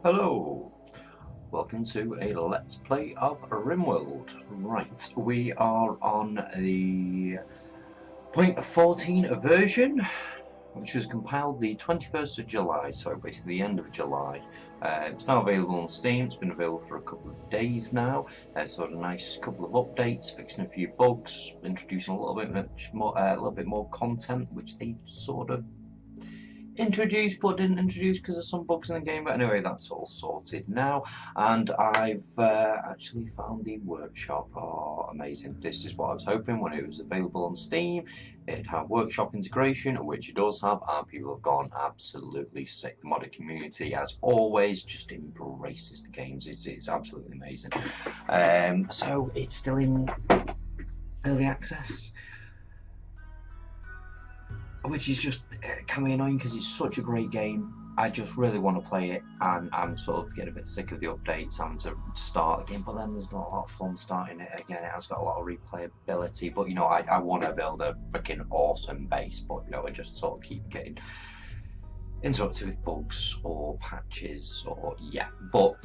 Hello, welcome to a Let's Play of Rimworld. Right, we are on the 0.14 version, which was compiled the 21st of July, so basically the end of July. It's now available on Steam. It's been available for a couple of days now, so a nice couple of updates, fixing a few bugs, introducing a little bit more content, which they sort of introduced but didn't introduce because of some bugs in the game. But anyway, that's all sorted now, and I've actually found the workshop. Oh, amazing. This is what I was hoping when it was available on Steam. It'd have workshop integration, which it does have, and people have gone absolutely sick. The modded community, as always, just embraces the games. It's absolutely amazing. So it's still in early access, which is just can be annoying because it's such a great game. I just really want to play it, and I'm sort of getting a bit sick of the updates and to start again. But then there's not a lot of fun starting it again. It has got a lot of replayability, but you know, I want to build a freaking awesome base, but you know, I just sort of keep getting interrupted with bugs or patches or yeah. But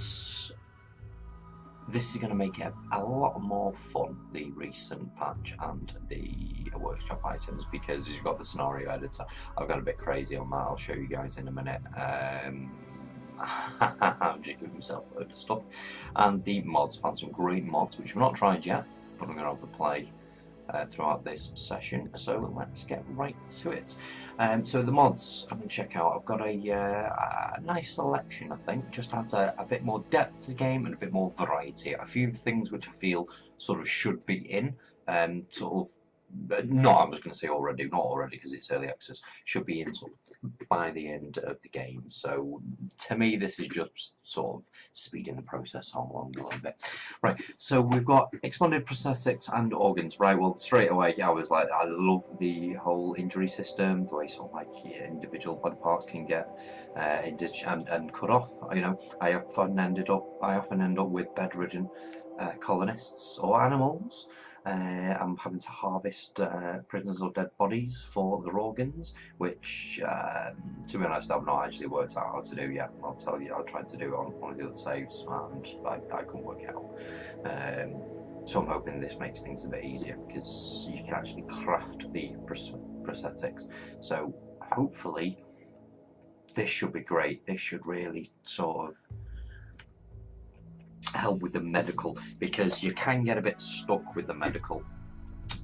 this is going to make it a lot more fun, the recent patch and the workshop items, because you've got the scenario editor. I've gone a bit crazy on that. I'll show you guys in a minute. I'm just giving myself a load of stuff. And the mods, found some great mods, which we've not tried yet, but I'm going to have a play throughout this session, so let's get right to it. So the mods I'm going to check out, I've got a nice selection. I think just adds a bit more depth to the game and a bit more variety. A few things which I feel sort of should be in, sort of no, I was going to say already, not already because it's early access, should be in sort of by the end of the game. So to me, this is just sort of speeding the process along a little bit. Right, so we've got expanded prosthetics and organs. Right, well, straight away, I was like, I love the whole injury system, the way sort of like individual body parts can get and cut off. You know, I often end up with bedridden colonists or animals. I'm having to harvest prisoners or dead bodies for their organs, which, to be honest, I've not actually worked out how to do yet. I'll tell you, I tried to do it on one of the other saves, and I couldn't work it out. So I'm hoping this makes things a bit easier, because you can actually craft the prosthetics. So hopefully this should be great. This should really sort of help with the medical, because you can get a bit stuck with the medical.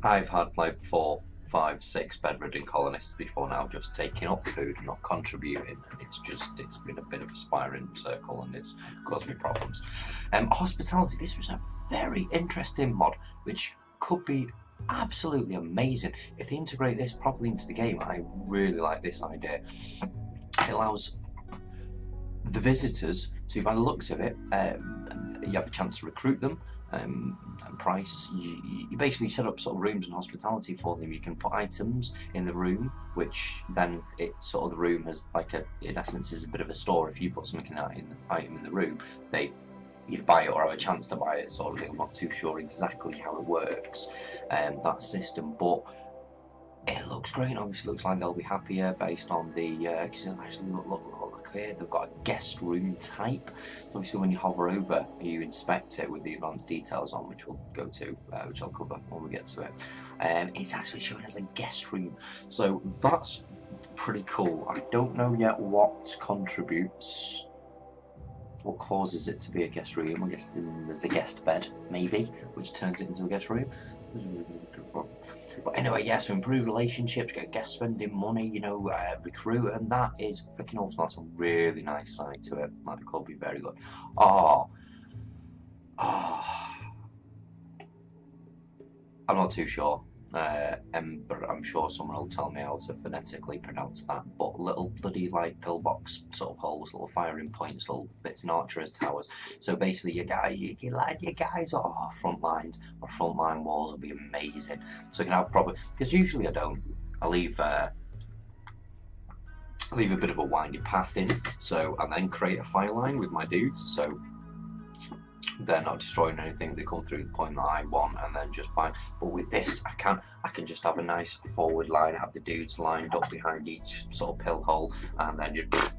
I've had like 4, 5, 6 bedridden colonists before now, just taking up food and not contributing, and it's been a bit of a spiraling circle, and it's caused me problems. Hospitality, this was a very interesting mod which could be absolutely amazing if they integrate this properly into the game. I really like this idea. It allows the visitors to, by the looks of it, you have a chance to recruit them, and price. You basically set up sort of rooms and hospitality for them. You can put items in the room, which then it sort of the room has like in essence is a bit of a store. If you put something item in the room, they either buy it or have a chance to buy it, sort of thing. I'm not too sure exactly how it works, that system, but it looks great. Obviously, looks like they'll be happier based on the because they'll actually look here. They've got a guest room type. Obviously, when you hover over, you inspect it with the advanced details on, which we'll go to, which I'll cover when we get to it. It's actually showing as a guest room, so that's pretty cool. I don't know yet what contributes, what causes it to be a guest room. I guess there's a guest bed, maybe, which turns it into a guest room. But anyway, yeah, so improve relationships, get guests spending money, you know, recruit, and that is freaking awesome. That's a really nice side to it. That could be very good. I'm not too sure, but I'm sure someone will tell me how to phonetically pronounce that. But little bloody like pillbox sort of holes, little firing points, little bits and archers towers. So basically, your guys are front lines or frontline walls will be amazing. So you can have proper, because usually I don't. I leave a bit of a windy path in, so and then create a fire line with my dudes. So they're not destroying anything. They come through the point that I want, and then just by. But with this, I can just have a nice forward line, have the dudes lined up behind each sort of pill hole, and then just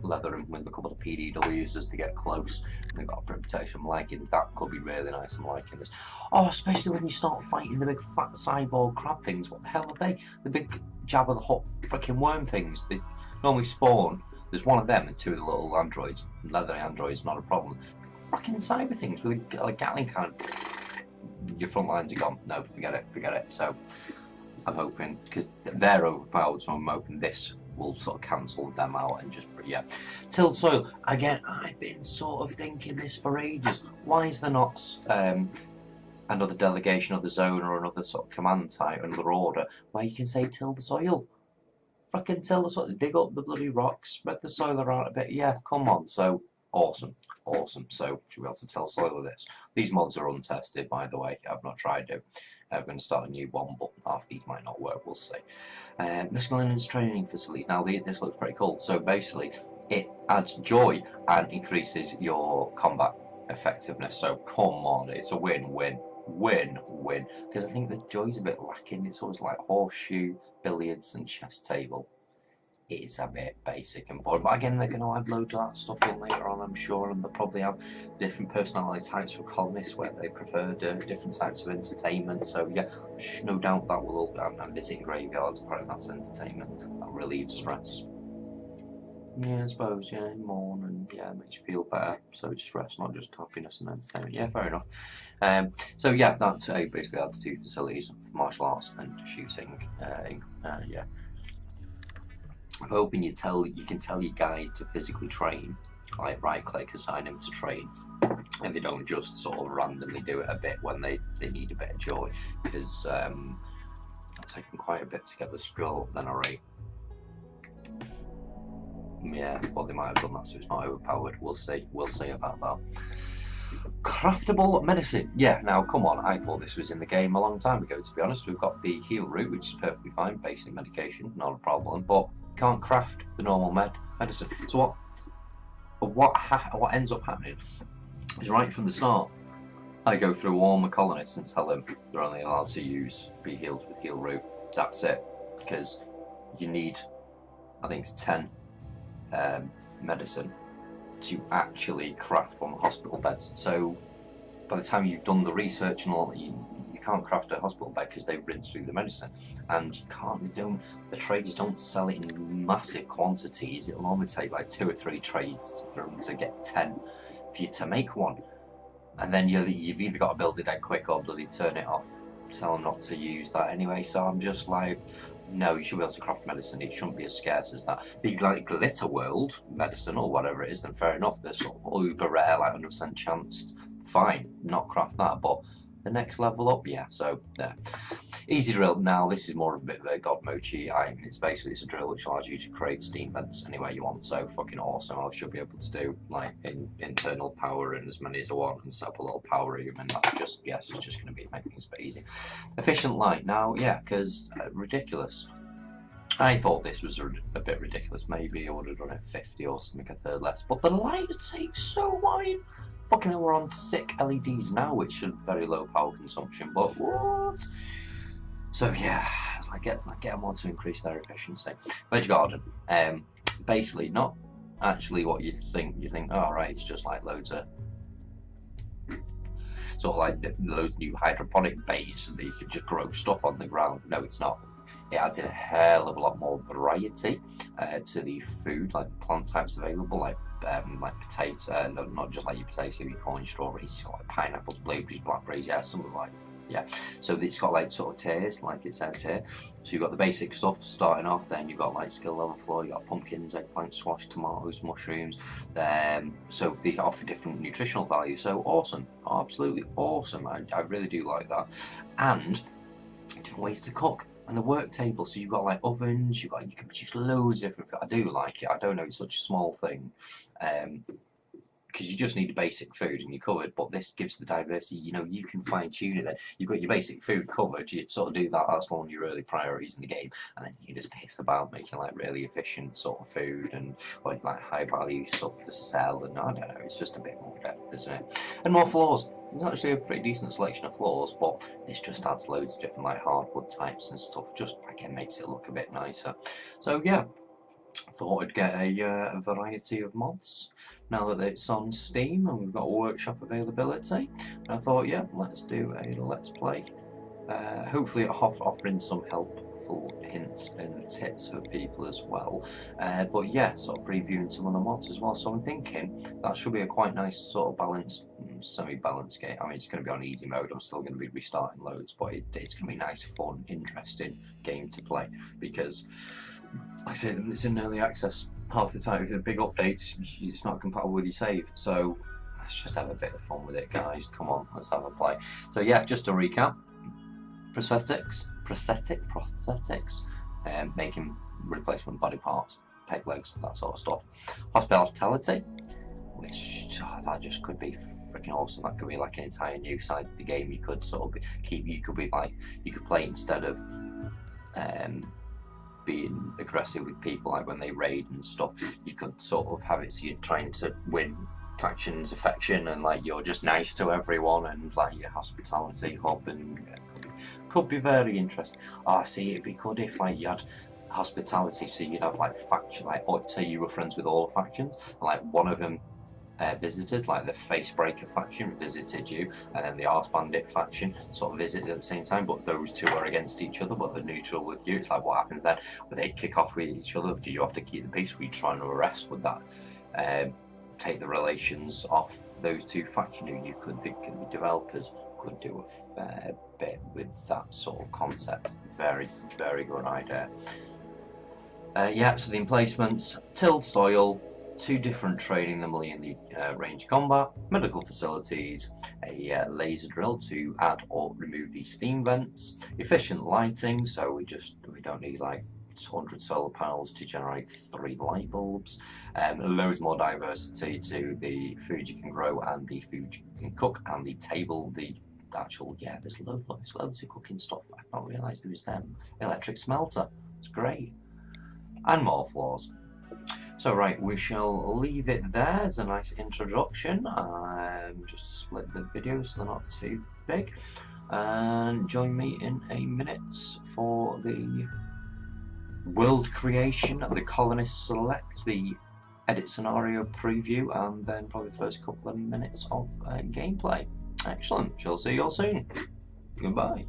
leather with a couple of PDWs as they get close. And they've got a protection. I'm liking that. Could be really nice. I'm liking this. Oh, especially when you start fighting the big fat cyborg crab things. What the hell are they? The big Jabba the Hutt freaking worm things. They normally spawn. There's one of them and two of the little androids. Leathery androids, not a problem. Fucking cyber things with a Gatling cannon. Your front lines are gone. No, forget it. So I'm hoping, because they're overpowered, so I'm hoping this will sort of cancel them out and just, yeah. Tilled soil. Again, I've been sort of thinking this for ages. Why is there not another delegation of the zone or another sort of command type, another order, where you can say till the soil? Fucking till the soil, dig up the bloody rocks, spread the soil around a bit. Yeah, come on. So, awesome. So, should be able to tell soil with this. These mods are untested, by the way. I've not tried it. I'm going to start a new one, but half these might not work, we'll see. Miscellaneous training facilities. Now, this looks pretty cool. So, basically, it adds joy and increases your combat effectiveness. So, come on, it's a win-win. Win-win. Because I think the joy's a bit lacking. It's always like horseshoe, billiards, and chess table. It's a bit basic and boring, but again, they're going to add loads of that stuff in later on, I'm sure, and they'll probably have different personality types for colonists where they prefer different types of entertainment. So yeah, no doubt that will all, and visiting graveyards, apparently that's entertainment that relieves stress. Yeah, I suppose, yeah, mourn and yeah, it makes you feel better. So it's stress, not just happiness and entertainment. Yeah, fair enough. So yeah, that's basically adds two facilities for martial arts and shooting. Yeah. I'm hoping you can tell your guys to physically train, like right click, assign them to train, and they don't just sort of randomly do it a bit when they need a bit of joy, because it's taken quite a bit to get the skill then alright. Yeah, well they might have done that so it's not overpowered. We'll see about that. Craftable medicine. Yeah, now come on, I thought this was in the game a long time ago, to be honest. We've got the heal route, which is perfectly fine, basic medication, not a problem, but can't craft the normal medicine. So what ends up happening is right from the start, I go through all my colonists and tell them they're only allowed to be healed with heal route. That's it, because you need, I think it's 10 medicine to actually craft on the hospital beds. So by the time you've done the research and all that, you can't craft a hospital bed because they've rinsed through the medicine, and the traders don't sell it in massive quantities. It'll only take like 2 or 3 trades for them to get 10 for you to make one, and then you've either got to build it dead quick or bloody turn it off, tell them not to use that anyway. So I'm just like, no, you should be able to craft medicine. It shouldn't be as scarce as that. The like glitter world medicine or whatever it is, then fair enough. They're sort of uber rare, like 100% chanced. Fine, not craft that, but the next level up, yeah. So yeah, easy drill. Now this is more of a bit of a god mochi item. It's a drill which allows you to create steam vents anywhere you want. So fucking awesome. I should be able to do like internal power and as many as I want and set up a little power room, and that's just, yes, it's just going to make things a bit easy. Efficient light. Now yeah, because ridiculous. I thought this was a bit ridiculous. Maybe I would have done it 50 or something, a third less. But the light takes so wide. Fucking hell, we're on sick LEDs now, which are very low power consumption, but what? So yeah, I get them on to increase their efficiency. Veg garden, basically not actually what you'd think. You think, oh right, it's just like loads of sort of like those new hydroponic bays so that you can just grow stuff on the ground. No, it's not. It adds in a hell of a lot more variety to the food, like plant types available, like potato, not just like your potato, your corn, your strawberries. It's got like pineapples, blueberries, blackberries, yeah, something like, yeah. So it's got like sort of tiers, like it says here. So you've got the basic stuff starting off, then you've got like skill level 4, you've got pumpkins, eggplant, squash, tomatoes, mushrooms. So they offer different nutritional value. So awesome, absolutely awesome. I really do like that. And different ways to cook. And the work table, so you've got like ovens, you can produce loads of different. I do like it. I don't know, it's such a small thing, because you just need a basic food and you're covered. But this gives the diversity. You know, you can fine tune it. Then you've got your basic food covered. You sort of do that. That's one of your early priorities in the game, and then you can just piss about making like really efficient sort of food and like high value stuff to sell. And I don't know, it's just a bit more depth, isn't it? And more floors. There's actually a pretty decent selection of floors, but this just adds loads of different like hardwood types and stuff. Just again makes it look a bit nicer. So yeah, thought I'd get a variety of mods now that it's on Steam and we've got workshop availability. And I thought, yeah, let's do a let's play. Hopefully offering some helpful hints and tips for people as well. But yeah, sort of previewing some of the mods as well. So I'm thinking that should be a quite nice sort of balanced, semi-balanced game. I mean, it's going to be on easy mode. I'm still going to be restarting loads, but it's going to be a nice, fun, interesting game to play because, like I say, it's in early access. Half the time, with the big updates, it's not compatible with your save. So let's just have a bit of fun with it, guys. Come on, let's have a play. So yeah, just to recap. Prosthetics, making replacement body parts, peg legs, that sort of stuff. Hospitality, which that just could be freaking awesome. That could be like an entire new side of the game. You could sort of you could play instead of being aggressive with people, like when they raid and stuff. You could sort of have it so you're trying to win factions affection and like you're just nice to everyone and like your hospitality hub, and could be very interesting. Oh, see, it'd be good if like you had hospitality, so you'd have like faction, like say you were friends with all the factions, and like one of them visited, like the Facebreaker faction visited you, and then the Arse Bandit faction sort of visited at the same time, but those two are against each other, but they're neutral with you. It's like, what happens then? Will they kick off with each other? Do you have to keep the peace? Were you trying to arrest? Would that take the relations off those two factions? You could, the developers could do a fair bit with that sort of concept. Very, very good idea. Yeah, so the emplacements: tilled soil, 2 different training, the multi range combat, medical facilities, a laser drill to add or remove the steam vents, efficient lighting, so we don't need like 100 solar panels to generate 3 light bulbs. Loads more diversity to the food you can grow and the food you can cook, and the table, the actual, yeah, there's loads of cooking stuff. I didn't realise there was electric smelter. It's great. And more floors. So right, we shall leave it there as a nice introduction, just to split the videos so they're not too big. And join me in a minute for the world creation, the colonists select, the edit scenario preview, and then probably the first couple of minutes of gameplay. Excellent, shall see you all soon. Goodbye.